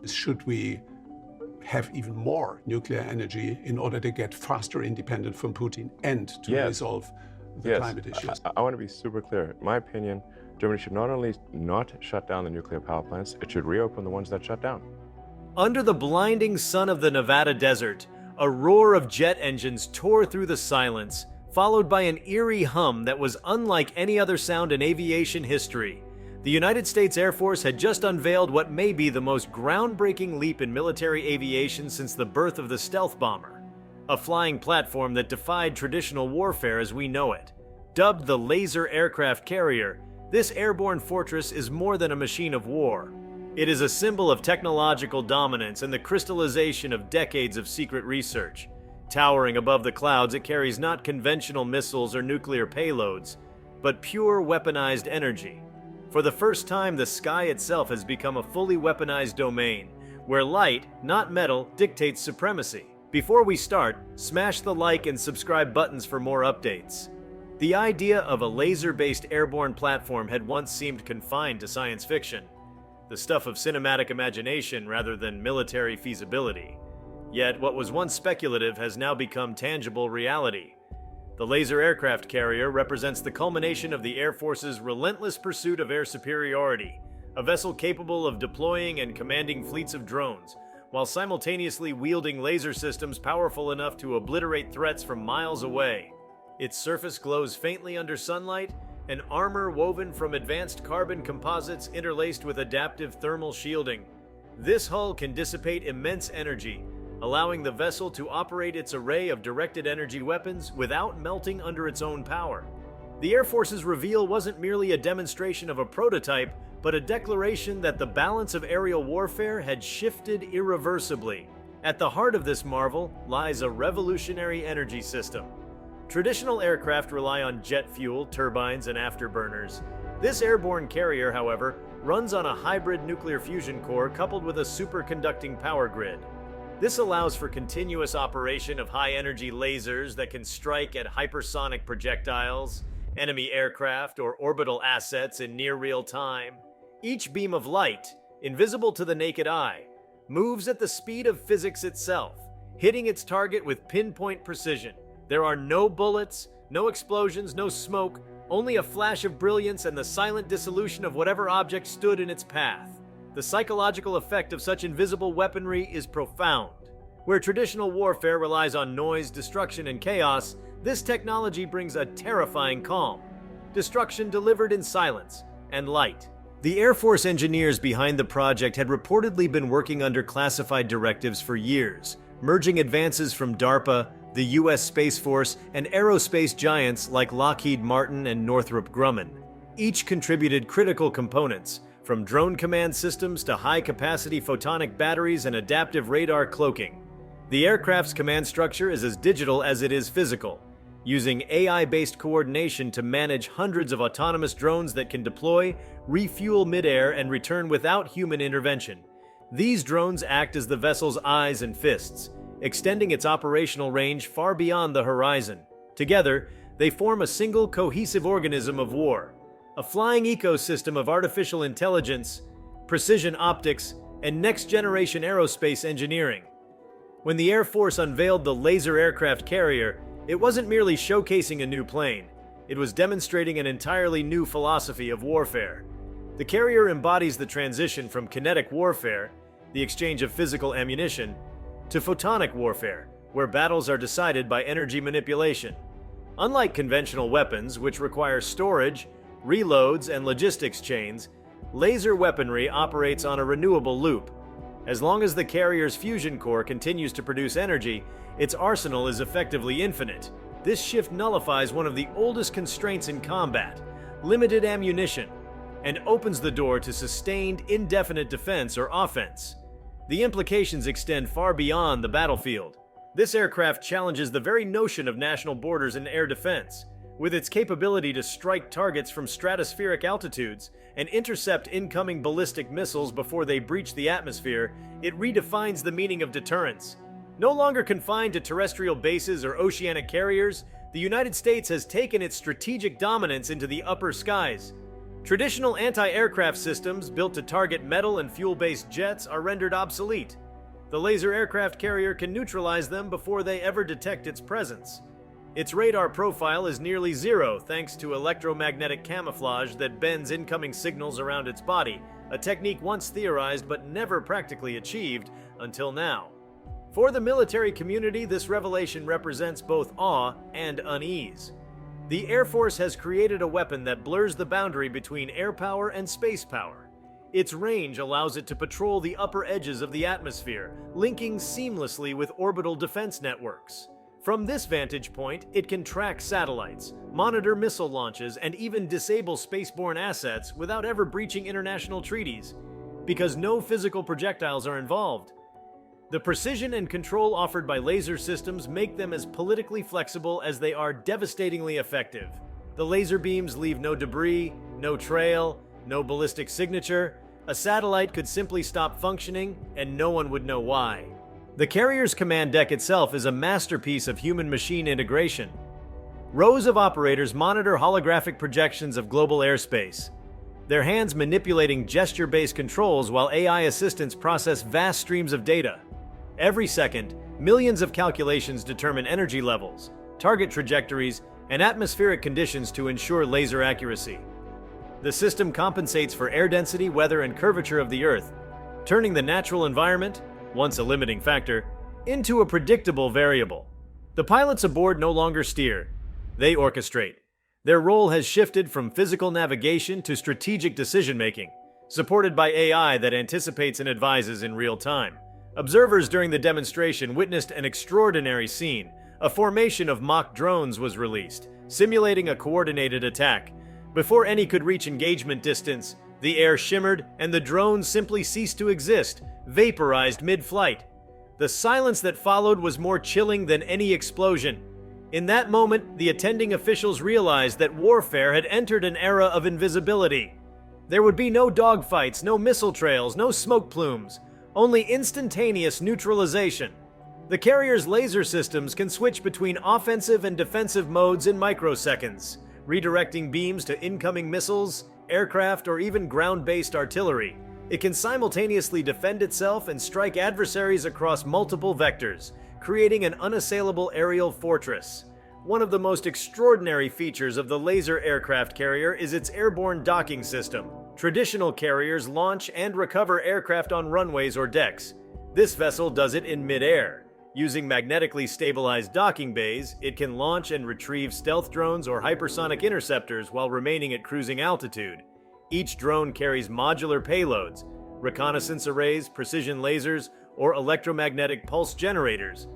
is should we have even more nuclear energy in order to get faster independent from Putin and to resolve the climate issues? I want to be super clear. In my opinion, Germany should not only not shut down the nuclear power plants, it should reopen the ones that shut down. Under the blinding sun of the Nevada desert, a roar of jet engines tore through the silence, followed by an eerie hum that was unlike any other sound in aviation history. The United States Air Force had just unveiled what may be the most groundbreaking leap in military aviation since the birth of the stealth bomber, a flying platform that defied traditional warfare as we know it. Dubbed the laser aircraft carrier, this airborne fortress is more than a machine of war. It is a symbol of technological dominance and the crystallization of decades of secret research. Towering above the clouds, it carries not conventional missiles or nuclear payloads, but pure weaponized energy. For the first time, the sky itself has become a fully weaponized domain, where light, not metal, dictates supremacy. Before we start, smash the like and subscribe buttons for more updates. The idea of a laser-based airborne platform had once seemed confined to science fiction, the stuff of cinematic imagination rather than military feasibility. Yet what was once speculative has now become tangible reality. The laser aircraft carrier represents the culmination of the Air Force's relentless pursuit of air superiority, a vessel capable of deploying and commanding fleets of drones, while simultaneously wielding laser systems powerful enough to obliterate threats from miles away. Its surface glows faintly under sunlight, an armor woven from advanced carbon composites interlaced with adaptive thermal shielding. This hull can dissipate immense energy, allowing the vessel to operate its array of directed energy weapons without melting under its own power. The Air Force's reveal wasn't merely a demonstration of a prototype, but a declaration that the balance of aerial warfare had shifted irreversibly. At the heart of this marvel lies a revolutionary energy system. Traditional aircraft rely on jet fuel, turbines, and afterburners. This airborne carrier, however, runs on a hybrid nuclear fusion core coupled with a superconducting power grid. This allows for continuous operation of high-energy lasers that can strike at hypersonic projectiles, enemy aircraft, or orbital assets in near real time. Each beam of light, invisible to the naked eye, moves at the speed of physics itself, hitting its target with pinpoint precision. There are no bullets, no explosions, no smoke, only a flash of brilliance and the silent dissolution of whatever object stood in its path. The psychological effect of such invisible weaponry is profound. Where traditional warfare relies on noise, destruction, and chaos, this technology brings a terrifying calm. Destruction delivered in silence and light. The Air Force engineers behind the project had reportedly been working under classified directives for years, merging advances from DARPA, the U.S. Space Force, and aerospace giants like Lockheed Martin and Northrop Grumman. Each contributed critical components, from drone command systems to high-capacity photonic batteries and adaptive radar cloaking. The aircraft's command structure is as digital as it is physical, using AI-based coordination to manage hundreds of autonomous drones that can deploy, refuel midair, and return without human intervention. These drones act as the vessel's eyes and fists, extending its operational range far beyond the horizon. Together, they form a single cohesive organism of war, a flying ecosystem of artificial intelligence, precision optics, and next-generation aerospace engineering. When the Air Force unveiled the laser aircraft carrier, it wasn't merely showcasing a new plane, it was demonstrating an entirely new philosophy of warfare. The carrier embodies the transition from kinetic warfare, the exchange of physical ammunition, to photonic warfare, where battles are decided by energy manipulation. Unlike conventional weapons, which require storage, reloads, and logistics chains, laser weaponry operates on a renewable loop. As long as the carrier's fusion core continues to produce energy, its arsenal is effectively infinite. This shift nullifies one of the oldest constraints in combat, limited ammunition, and opens the door to sustained, indefinite defense or offense. The implications extend far beyond the battlefield. This aircraft challenges the very notion of national borders in air defense. With its capability to strike targets from stratospheric altitudes and intercept incoming ballistic missiles before they breach the atmosphere, it redefines the meaning of deterrence. No longer confined to terrestrial bases or oceanic carriers, the United States has taken its strategic dominance into the upper skies. Traditional anti-aircraft systems built to target metal and fuel-based jets are rendered obsolete. The laser aircraft carrier can neutralize them before they ever detect its presence. Its radar profile is nearly zero thanks to electromagnetic camouflage that bends incoming signals around its body, a technique once theorized but never practically achieved until now. For the military community, this revelation represents both awe and unease. The Air Force has created a weapon that blurs the boundary between air power and space power. Its range allows it to patrol the upper edges of the atmosphere, linking seamlessly with orbital defense networks. From this vantage point, it can track satellites, monitor missile launches, and even disable spaceborne assets without ever breaching international treaties, because no physical projectiles are involved. The precision and control offered by laser systems make them as politically flexible as they are devastatingly effective. The laser beams leave no debris, no trail, no ballistic signature. A satellite could simply stop functioning, and no one would know why. The carrier's command deck itself is a masterpiece of human-machine integration. Rows of operators monitor holographic projections of global airspace, their hands manipulating gesture-based controls while AI assistants process vast streams of data. Every second, millions of calculations determine energy levels, target trajectories, and atmospheric conditions to ensure laser accuracy. The system compensates for air density, weather, and curvature of the Earth, turning the natural environment, once a limiting factor, into a predictable variable. The pilots aboard no longer steer, they orchestrate. Their role has shifted from physical navigation to strategic decision-making, supported by AI that anticipates and advises in real time. Observers during the demonstration witnessed an extraordinary scene. A formation of mock drones was released, simulating a coordinated attack. Before any could reach engagement distance, the air shimmered and the drones simply ceased to exist, vaporized mid-flight. The silence that followed was more chilling than any explosion. In that moment, the attending officials realized that warfare had entered an era of invisibility. There would be no dogfights, no missile trails, no smoke plumes. Only instantaneous neutralization. The carrier's laser systems can switch between offensive and defensive modes in microseconds, redirecting beams to incoming missiles, aircraft, or even ground-based artillery. It can simultaneously defend itself and strike adversaries across multiple vectors, creating an unassailable aerial fortress. One of the most extraordinary features of the laser aircraft carrier is its airborne docking system. Traditional carriers launch and recover aircraft on runways or decks. This vessel does it in mid-air. Using magnetically stabilized docking bays, it can launch and retrieve stealth drones or hypersonic interceptors while remaining at cruising altitude. Each drone carries modular payloads, reconnaissance arrays, precision lasers, or electromagnetic pulse generators,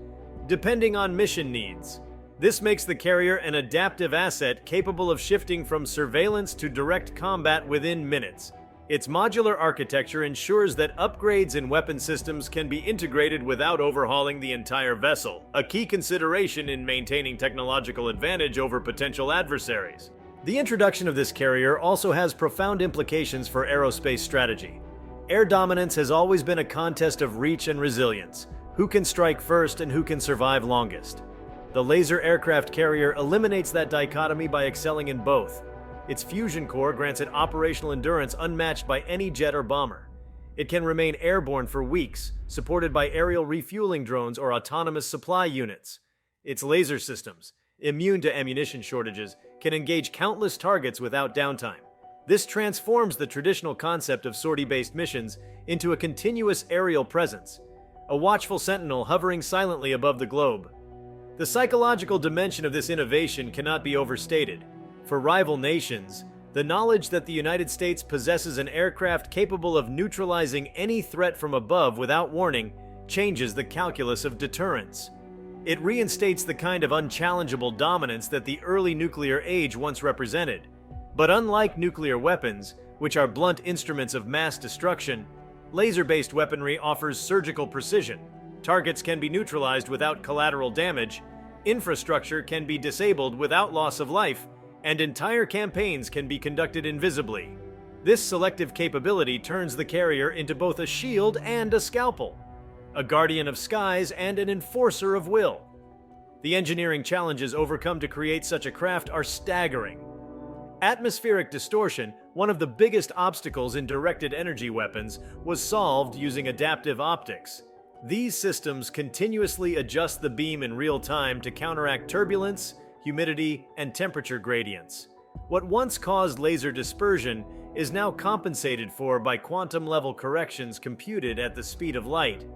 depending on mission needs. This makes the carrier an adaptive asset capable of shifting from surveillance to direct combat within minutes. Its modular architecture ensures that upgrades in weapon systems can be integrated without overhauling the entire vessel, a key consideration in maintaining technological advantage over potential adversaries. The introduction of this carrier also has profound implications for aerospace strategy. Air dominance has always been a contest of reach and resilience. Who can strike first and who can survive longest? The laser aircraft carrier eliminates that dichotomy by excelling in both. Its fusion core grants it operational endurance unmatched by any jet or bomber. It can remain airborne for weeks, supported by aerial refueling drones or autonomous supply units. Its laser systems, immune to ammunition shortages, can engage countless targets without downtime. This transforms the traditional concept of sortie-based missions into a continuous aerial presence, a watchful sentinel hovering silently above the globe. The psychological dimension of this innovation cannot be overstated. For rival nations, the knowledge that the United States possesses an aircraft capable of neutralizing any threat from above without warning changes the calculus of deterrence. It reinstates the kind of unchallengeable dominance that the early nuclear age once represented. But unlike nuclear weapons, which are blunt instruments of mass destruction, laser-based weaponry offers surgical precision. Targets can be neutralized without collateral damage, infrastructure can be disabled without loss of life, and entire campaigns can be conducted invisibly. This selective capability turns the carrier into both a shield and a scalpel, a guardian of skies and an enforcer of will. The engineering challenges overcome to create such a craft are staggering. Atmospheric distortion, One of the biggest obstacles in directed energy weapons was solved using adaptive optics. These systems continuously adjust the beam in real time to counteract turbulence, humidity, and temperature gradients. What once caused laser dispersion is now compensated for by quantum-level corrections computed at the speed of light.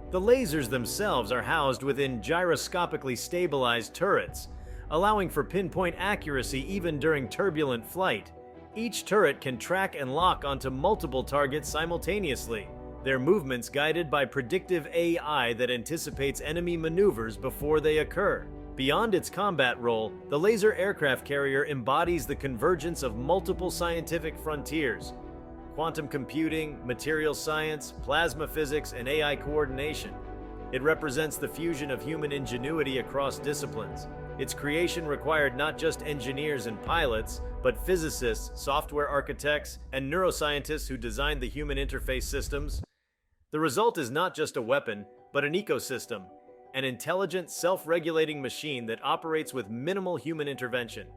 The lasers themselves are housed within gyroscopically stabilized turrets, allowing for pinpoint accuracy even during turbulent flight. Each turret can track and lock onto multiple targets simultaneously, their movements guided by predictive AI that anticipates enemy maneuvers before they occur. Beyond its combat role, the laser aircraft carrier embodies the convergence of multiple scientific frontiers: quantum computing, material science, plasma physics, and AI coordination. It represents the fusion of human ingenuity across disciplines. Its creation required not just engineers and pilots, but physicists, software architects, and neuroscientists who designed the human interface systems. The result is not just a weapon, but an ecosystem, an intelligent, self-regulating machine that operates with minimal human intervention.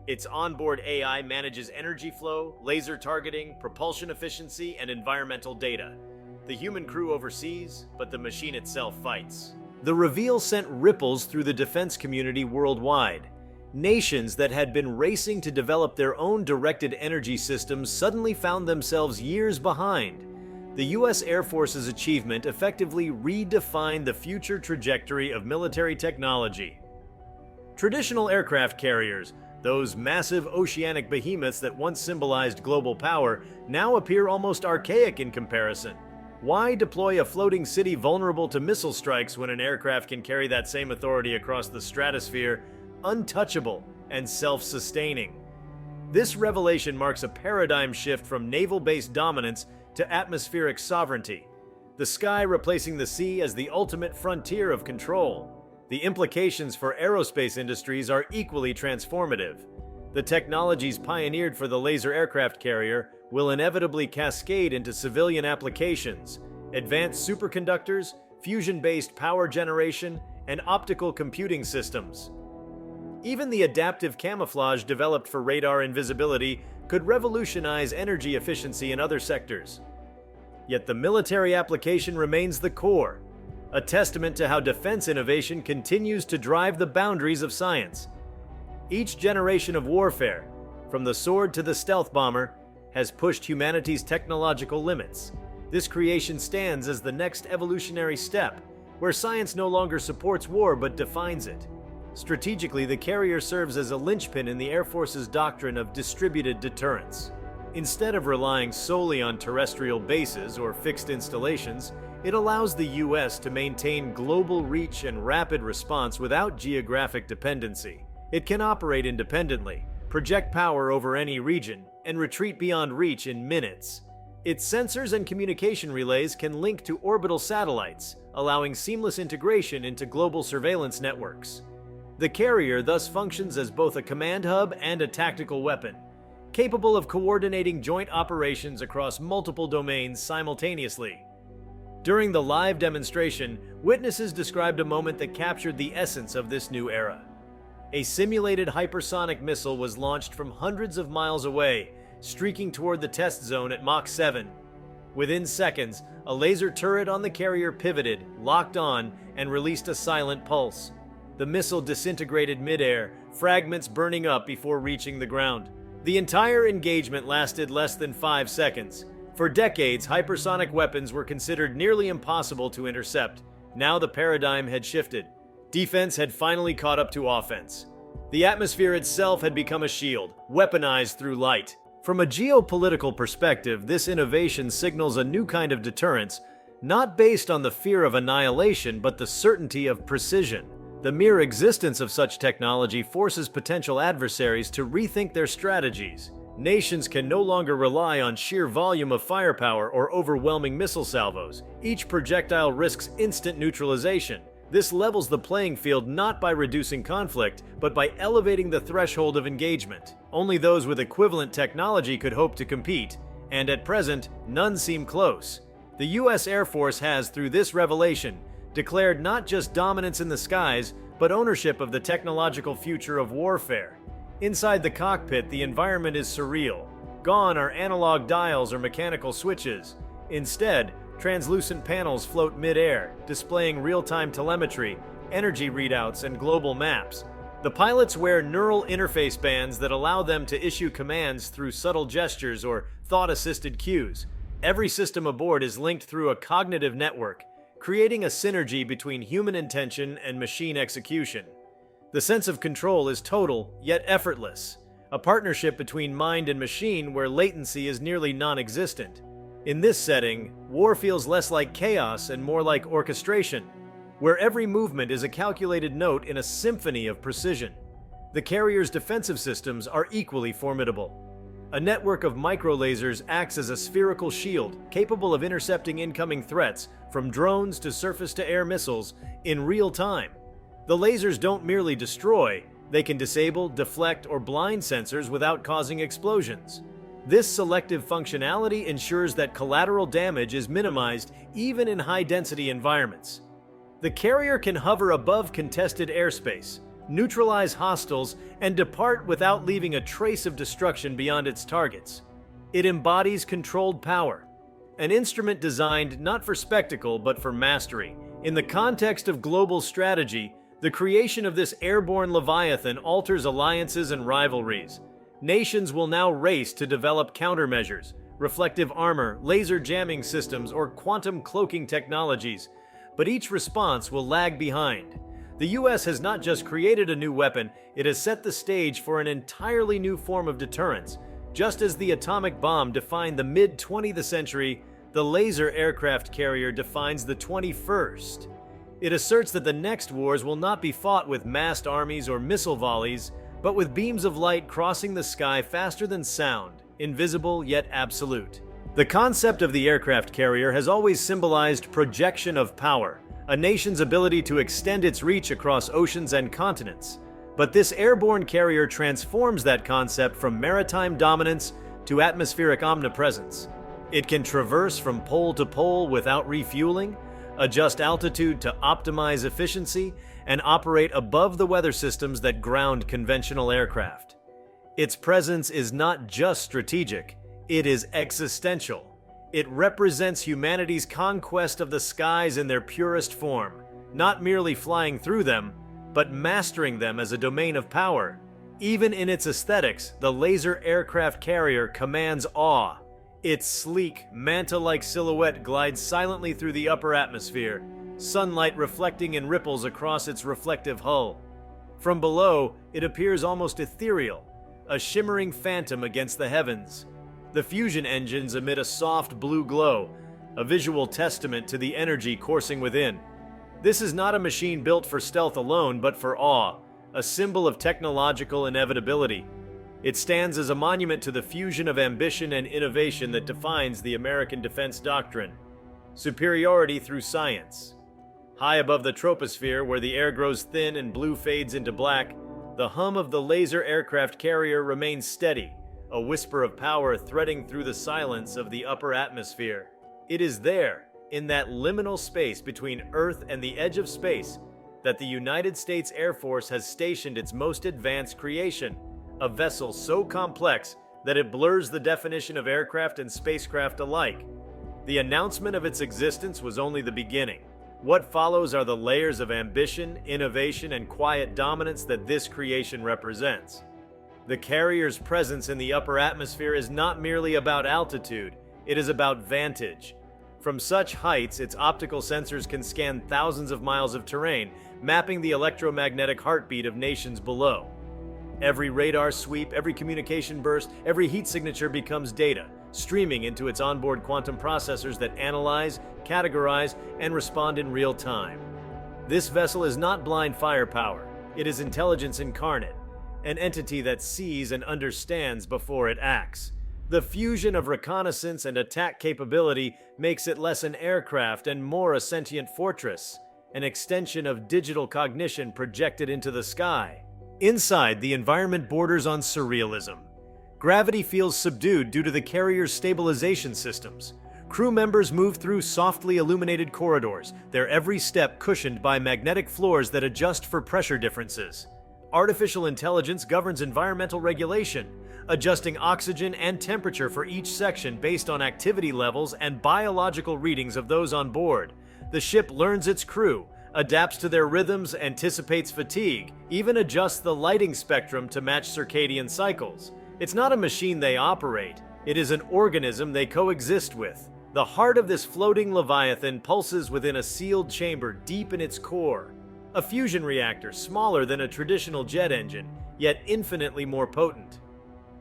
Its onboard AI manages energy flow, laser targeting, propulsion efficiency, and environmental data. The human crew oversees, but the machine itself fights. The reveal sent ripples through the defense community worldwide. Nations that had been racing to develop their own directed energy systems suddenly found themselves years behind. The U.S. Air Force's achievement effectively redefined the future trajectory of military technology. Traditional aircraft carriers, those massive oceanic behemoths that once symbolized global power, now appear almost archaic in comparison. Why deploy a floating city vulnerable to missile strikes when an aircraft can carry that same authority across the stratosphere, untouchable and self-sustaining? This revelation marks a paradigm shift from naval-based dominance to atmospheric sovereignty, the sky replacing the sea as the ultimate frontier of control. The implications for aerospace industries are equally transformative. The technologies pioneered for the laser aircraft carrier will inevitably cascade into civilian applications: advanced superconductors, fusion-based power generation, and optical computing systems. Even the adaptive camouflage developed for radar invisibility could revolutionize energy efficiency in other sectors. Yet the military application remains the core, a testament to how defense innovation continues to drive the boundaries of science. Each generation of warfare, from the sword to the stealth bomber, has pushed humanity's technological limits. This creation stands as the next evolutionary step, where science no longer supports war but defines it. Strategically, the carrier serves as a linchpin in the Air Force's doctrine of distributed deterrence. Instead of relying solely on terrestrial bases or fixed installations, it allows the U.S. to maintain global reach and rapid response without geographic dependency. It can operate independently, project power over any region, and retreat beyond reach in minutes. Its sensors and communication relays can link to orbital satellites, allowing seamless integration into global surveillance networks. The carrier thus functions as both a command hub and a tactical weapon, capable of coordinating joint operations across multiple domains simultaneously. During the live demonstration, witnesses described a moment that captured the essence of this new era. A simulated hypersonic missile was launched from hundreds of miles away, streaking toward the test zone at Mach 7. Within seconds, a laser turret on the carrier pivoted, locked on, and released a silent pulse. The missile disintegrated midair, fragments burning up before reaching the ground. The entire engagement lasted less than 5 seconds. For decades, hypersonic weapons were considered nearly impossible to intercept. Now the paradigm had shifted. Defense had finally caught up to offense. The atmosphere itself had become a shield, weaponized through light. From a geopolitical perspective, this innovation signals a new kind of deterrence, not based on the fear of annihilation, but the certainty of precision. The mere existence of such technology forces potential adversaries to rethink their strategies. Nations can no longer rely on sheer volume of firepower or overwhelming missile salvos. Each projectile risks instant neutralization. This levels the playing field not by reducing conflict, but by elevating the threshold of engagement. Only those with equivalent technology could hope to compete, and at present, none seem close. The U.S. Air Force has, through this revelation, declared not just dominance in the skies, but ownership of the technological future of warfare. Inside the cockpit, the environment is surreal. Gone are analog dials or mechanical switches. Instead, translucent panels float mid-air, displaying real-time telemetry, energy readouts, and global maps. The pilots wear neural interface bands that allow them to issue commands through subtle gestures or thought-assisted cues. Every system aboard is linked through a cognitive network, creating a synergy between human intention and machine execution. The sense of control is total, yet effortless, a partnership between mind and machine where latency is nearly non-existent. In this setting, war feels less like chaos and more like orchestration, where every movement is a calculated note in a symphony of precision. The carrier's defensive systems are equally formidable. A network of microlasers acts as a spherical shield capable of intercepting incoming threats, from drones to surface-to-air missiles, in real time. The lasers don't merely destroy, they can disable, deflect, or blind sensors without causing explosions. This selective functionality ensures that collateral damage is minimized even in high-density environments. The carrier can hover above contested airspace, neutralize hostiles, and depart without leaving a trace of destruction beyond its targets. It embodies controlled power, an instrument designed not for spectacle but for mastery. In the context of global strategy, the creation of this airborne leviathan alters alliances and rivalries. Nations will now race to develop countermeasures, reflective armor, laser jamming systems, or quantum cloaking technologies, but each response will lag behind. The US has not just created a new weapon, it has set the stage for an entirely new form of deterrence. Just as the atomic bomb defined the mid-20th century, the laser aircraft carrier defines the 21st. It asserts that the next wars will not be fought with massed armies or missile volleys, but with beams of light crossing the sky faster than sound, invisible yet absolute. The concept of the aircraft carrier has always symbolized projection of power, a nation's ability to extend its reach across oceans and continents. But this airborne carrier transforms that concept from maritime dominance to atmospheric omnipresence. It can traverse from pole to pole without refueling, adjust altitude to optimize efficiency, and operate above the weather systems that ground conventional aircraft. Its presence is not just strategic, it is existential. It represents humanity's conquest of the skies in their purest form, not merely flying through them, but mastering them as a domain of power. Even in its aesthetics, the laser aircraft carrier commands awe. Its sleek, manta-like silhouette glides silently through the upper atmosphere, sunlight reflecting in ripples across its reflective hull. From below, it appears almost ethereal, a shimmering phantom against the heavens. The fusion engines emit a soft blue glow, a visual testament to the energy coursing within. This is not a machine built for stealth alone, but for awe, a symbol of technological inevitability. It stands as a monument to the fusion of ambition and innovation that defines the American defense doctrine. Superiority through science. High above the troposphere, where the air grows thin and blue fades into black, the hum of the laser aircraft carrier remains steady, a whisper of power threading through the silence of the upper atmosphere. It is there, in that liminal space between Earth and the edge of space, that the United States Air Force has stationed its most advanced creation, a vessel so complex that it blurs the definition of aircraft and spacecraft alike. The announcement of its existence was only the beginning. What follows are the layers of ambition, innovation, and quiet dominance that this creation represents. The carrier's presence in the upper atmosphere is not merely about altitude, it is about vantage. From such heights, its optical sensors can scan thousands of miles of terrain, mapping the electromagnetic heartbeat of nations below. Every radar sweep, every communication burst, every heat signature becomes data, streaming into its onboard quantum processors that analyze, categorize, and respond in real time. This vessel is not blind firepower, it is intelligence incarnate, an entity that sees and understands before it acts. The fusion of reconnaissance and attack capability makes it less an aircraft and more a sentient fortress, an extension of digital cognition projected into the sky. Inside, the environment borders on surrealism. Gravity feels subdued due to the carrier's stabilization systems. Crew members move through softly illuminated corridors, their every step cushioned by magnetic floors that adjust for pressure differences. Artificial intelligence governs environmental regulation, adjusting oxygen and temperature for each section based on activity levels and biological readings of those on board. The ship learns its crew, adapts to their rhythms, anticipates fatigue, even adjusts the lighting spectrum to match circadian cycles. It's not a machine they operate, it is an organism they coexist with. The heart of this floating leviathan pulses within a sealed chamber deep in its core. A fusion reactor smaller than a traditional jet engine, yet infinitely more potent.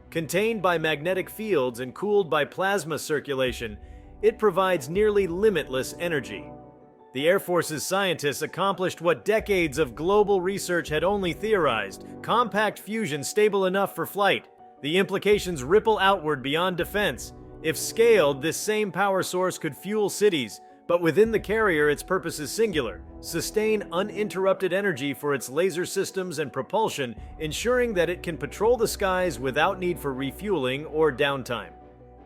Contained by magnetic fields and cooled by plasma circulation, it provides nearly limitless energy. The Air Force's scientists accomplished what decades of global research had only theorized: compact fusion stable enough for flight. The implications ripple outward beyond defense. If scaled, this same power source could fuel cities, but within the carrier its purpose is singular: sustain uninterrupted energy for its laser systems and propulsion, ensuring that it can patrol the skies without need for refueling or downtime.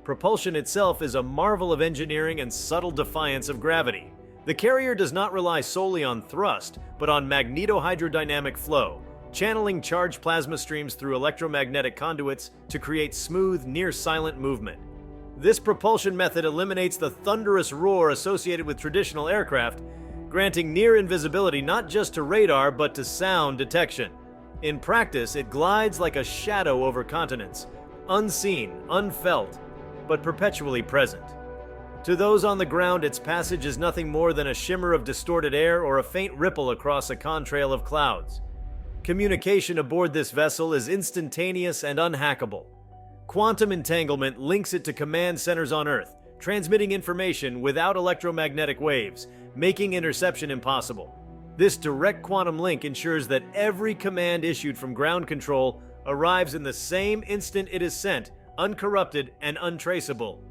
Propulsion itself is a marvel of engineering and subtle defiance of gravity. The carrier does not rely solely on thrust, but on magnetohydrodynamic flow, channeling charged plasma streams through electromagnetic conduits to create smooth, near-silent movement. This propulsion method eliminates the thunderous roar associated with traditional aircraft, granting near invisibility not just to radar but to sound detection. In practice, it glides like a shadow over continents, unseen, unfelt, but perpetually present. To those on the ground, its passage is nothing more than a shimmer of distorted air or a faint ripple across a contrail of clouds. Communication aboard this vessel is instantaneous and unhackable. Quantum entanglement links it to command centers on Earth, transmitting information without electromagnetic waves, making interception impossible. This direct quantum link ensures that every command issued from ground control arrives in the same instant it is sent, uncorrupted and untraceable.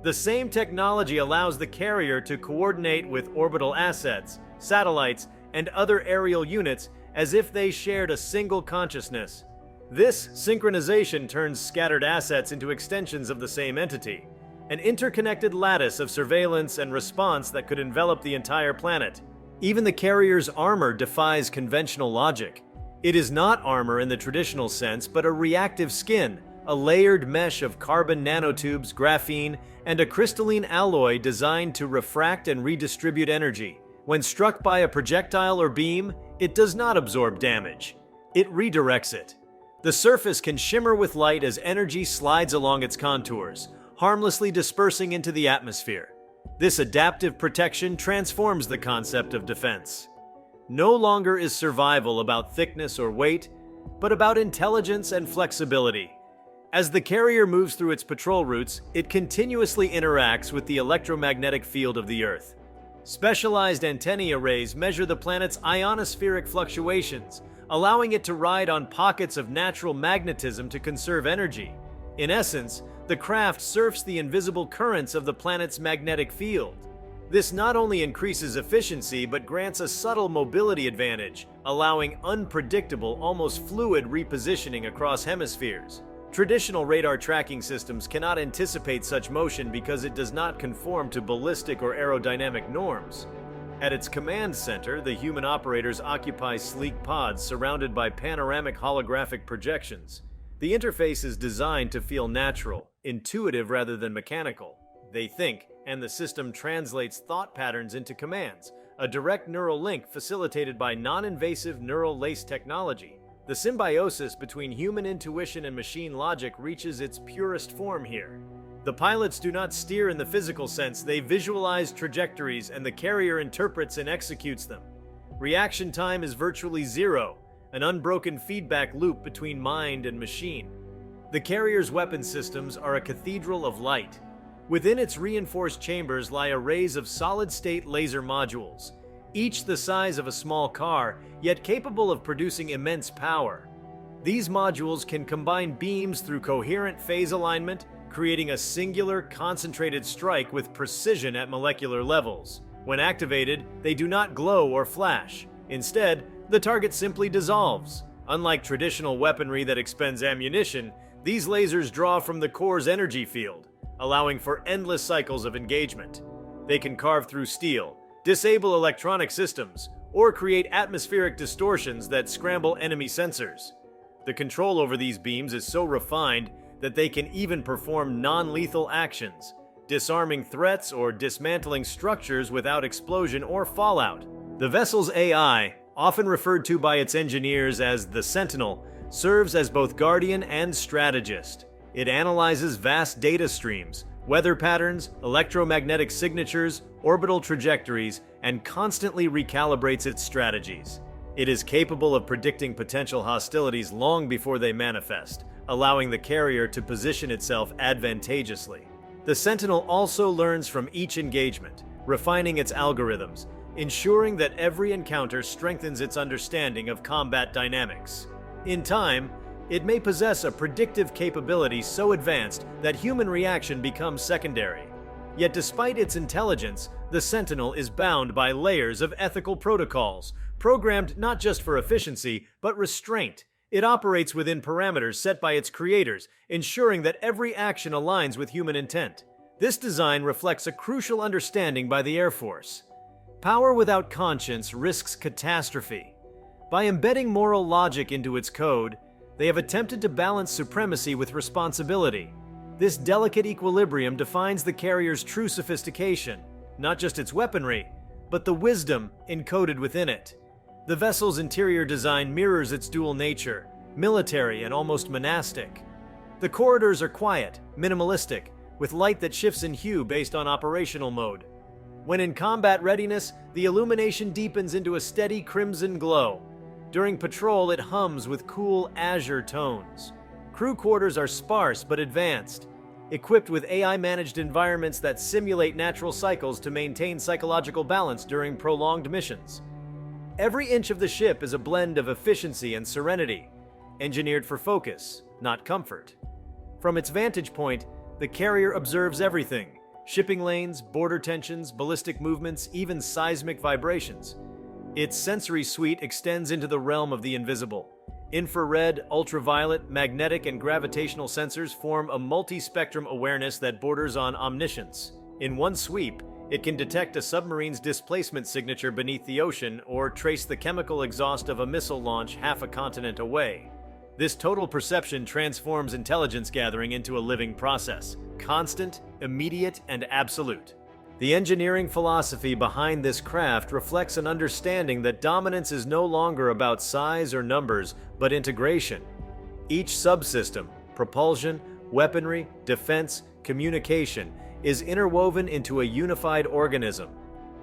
The same technology allows the carrier to coordinate with orbital assets, satellites, and other aerial units as if they shared a single consciousness. This synchronization turns scattered assets into extensions of the same entity, an interconnected lattice of surveillance and response that could envelop the entire planet. Even the carrier's armor defies conventional logic. It is not armor in the traditional sense, but a reactive skin, a layered mesh of carbon nanotubes, graphene, and a crystalline alloy designed to refract and redistribute energy. When struck by a projectile or beam, it does not absorb damage. It redirects it. The surface can shimmer with light as energy slides along its contours, harmlessly dispersing into the atmosphere. This adaptive protection transforms the concept of defense. No longer is survival about thickness or weight, but about intelligence and flexibility. As the carrier moves through its patrol routes, it continuously interacts with the electromagnetic field of the Earth. Specialized antennae arrays measure the planet's ionospheric fluctuations, allowing it to ride on pockets of natural magnetism to conserve energy. In essence, the craft surfs the invisible currents of the planet's magnetic field. This not only increases efficiency, but grants a subtle mobility advantage, allowing unpredictable, almost fluid repositioning across hemispheres. Traditional radar tracking systems cannot anticipate such motion because it does not conform to ballistic or aerodynamic norms. At its command center, the human operators occupy sleek pods surrounded by panoramic holographic projections. The interface is designed to feel natural, intuitive rather than mechanical. They think, and the system translates thought patterns into commands, a direct neural link facilitated by non-invasive neural lace technology. The symbiosis between human intuition and machine logic reaches its purest form here. The pilots do not steer in the physical sense, they visualize trajectories and the carrier interprets and executes them. Reaction time is virtually zero, an unbroken feedback loop between mind and machine. The carrier's weapon systems are a cathedral of light. Within its reinforced chambers lie arrays of solid-state laser modules, each the size of a small car, yet capable of producing immense power. These modules can combine beams through coherent phase alignment, creating a singular, concentrated strike with precision at molecular levels. When activated, they do not glow or flash. Instead, the target simply dissolves. Unlike traditional weaponry that expends ammunition, these lasers draw from the core's energy field, allowing for endless cycles of engagement. They can carve through steel, disable electronic systems, or create atmospheric distortions that scramble enemy sensors. The control over these beams is so refined, that they can even perform non-lethal actions, disarming threats or dismantling structures without explosion or fallout. The vessel's AI, often referred to by its engineers as the Sentinel, serves as both guardian and strategist. It analyzes vast data streams, weather patterns, electromagnetic signatures, orbital trajectories, and constantly recalibrates its strategies. It is capable of predicting potential hostilities long before they manifest, allowing the carrier to position itself advantageously. The Sentinel also learns from each engagement, refining its algorithms, ensuring that every encounter strengthens its understanding of combat dynamics. In time, it may possess a predictive capability so advanced that human reaction becomes secondary. Yet despite its intelligence, the Sentinel is bound by layers of ethical protocols, programmed not just for efficiency, but restraint. It operates within parameters set by its creators, ensuring that every action aligns with human intent. This design reflects a crucial understanding by the Air Force. Power without conscience risks catastrophe. By embedding moral logic into its code, they have attempted to balance supremacy with responsibility. This delicate equilibrium defines the carrier's true sophistication, not just its weaponry, but the wisdom encoded within it. The vessel's interior design mirrors its dual nature, military and almost monastic. The corridors are quiet, minimalistic, with light that shifts in hue based on operational mode. When in combat readiness, the illumination deepens into a steady crimson glow. During patrol, it hums with cool azure tones. Crew quarters are sparse but advanced, equipped with AI-managed environments that simulate natural cycles to maintain psychological balance during prolonged missions. Every inch of the ship is a blend of efficiency and serenity, engineered for focus, not comfort. From its vantage point, the carrier observes everything: shipping lanes, border tensions, ballistic movements, even seismic vibrations. Its sensory suite extends into the realm of the invisible. Infrared, ultraviolet, magnetic, and gravitational sensors form a multi-spectrum awareness that borders on omniscience. In one sweep, it can detect a submarine's displacement signature beneath the ocean or trace the chemical exhaust of a missile launch half a continent away. This total perception transforms intelligence gathering into a living process, constant, immediate, and absolute. The engineering philosophy behind this craft reflects an understanding that dominance is no longer about size or numbers, but integration. Each subsystem, propulsion, weaponry, defense, communication, is interwoven into a unified organism.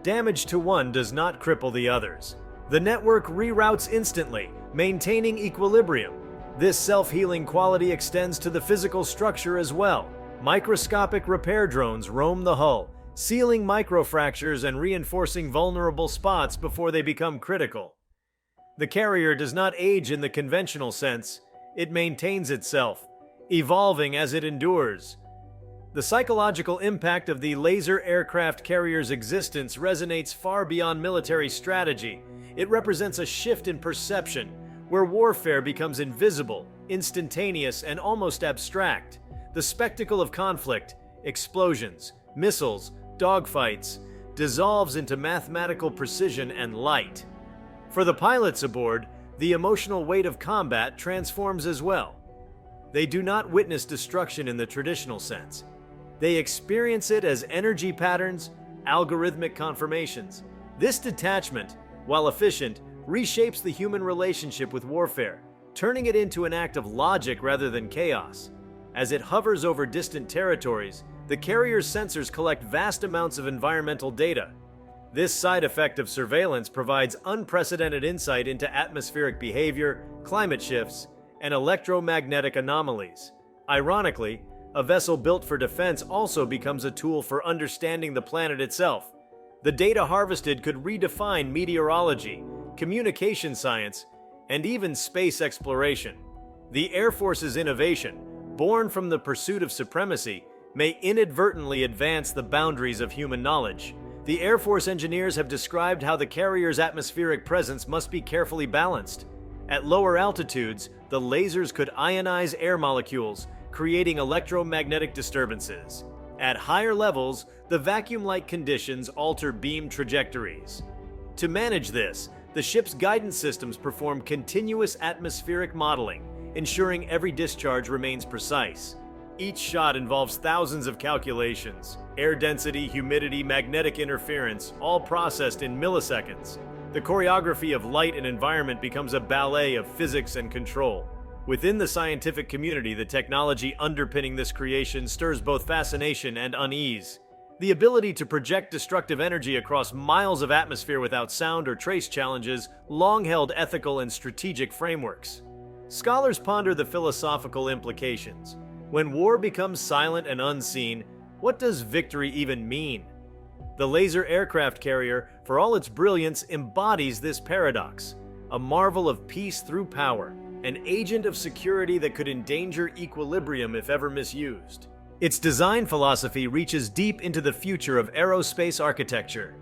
Damage to one does not cripple the others. The network reroutes instantly, maintaining equilibrium. This self-healing quality extends to the physical structure as well. Microscopic repair drones roam the hull, sealing microfractures and reinforcing vulnerable spots before they become critical. The carrier does not age in the conventional sense. It maintains itself, evolving as it endures. The psychological impact of the laser aircraft carrier's existence resonates far beyond military strategy. It represents a shift in perception, where warfare becomes invisible, instantaneous, and almost abstract. The spectacle of conflict, explosions, missiles, dogfights, dissolves into mathematical precision and light. For the pilots aboard, the emotional weight of combat transforms as well. They do not witness destruction in the traditional sense. They experience it as energy patterns, algorithmic confirmations. This detachment, while efficient, reshapes the human relationship with warfare, turning it into an act of logic rather than chaos. As it hovers over distant territories, the carrier's sensors collect vast amounts of environmental data. This side effect of surveillance provides unprecedented insight into atmospheric behavior, climate shifts, and electromagnetic anomalies. Ironically, a vessel built for defense also becomes a tool for understanding the planet itself. The data harvested could redefine meteorology, communication science, and even space exploration. The Air Force's innovation, born from the pursuit of supremacy, may inadvertently advance the boundaries of human knowledge. The Air Force engineers have described how the carrier's atmospheric presence must be carefully balanced. At lower altitudes, the lasers could ionize air molecules, creating electromagnetic disturbances. At higher levels, the vacuum-like conditions alter beam trajectories. To manage this, the ship's guidance systems perform continuous atmospheric modeling, ensuring every discharge remains precise. Each shot involves thousands of calculations. Air density, humidity, magnetic interference, all processed in milliseconds. The choreography of light and environment becomes a ballet of physics and control. Within the scientific community, the technology underpinning this creation stirs both fascination and unease. The ability to project destructive energy across miles of atmosphere without sound or trace challenges long-held ethical and strategic frameworks. Scholars ponder the philosophical implications. When war becomes silent and unseen, what does victory even mean? The laser aircraft carrier, for all its brilliance, embodies this paradox. A marvel of peace through power, an agent of security that could endanger equilibrium if ever misused. Its design philosophy reaches deep into the future of aerospace architecture.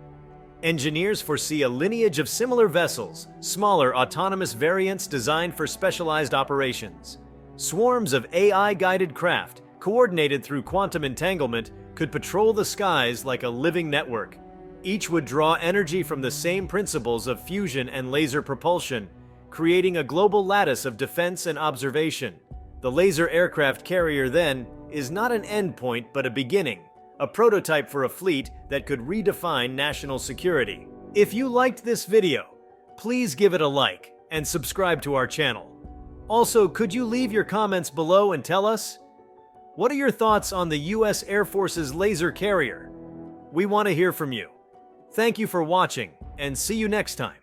Engineers foresee a lineage of similar vessels, smaller autonomous variants designed for specialized operations. Swarms of AI-guided craft, coordinated through quantum entanglement, could patrol the skies like a living network. Each would draw energy from the same principles of fusion and laser propulsion, creating a global lattice of defense and observation. The laser aircraft carrier, then, is not an endpoint but a beginning, a prototype for a fleet that could redefine national security. If you liked this video, please give it a like and subscribe to our channel. Also, could you leave your comments below and tell us, what are your thoughts on the US Air Force's laser carrier? We want to hear from you. Thank you for watching, and see you next time.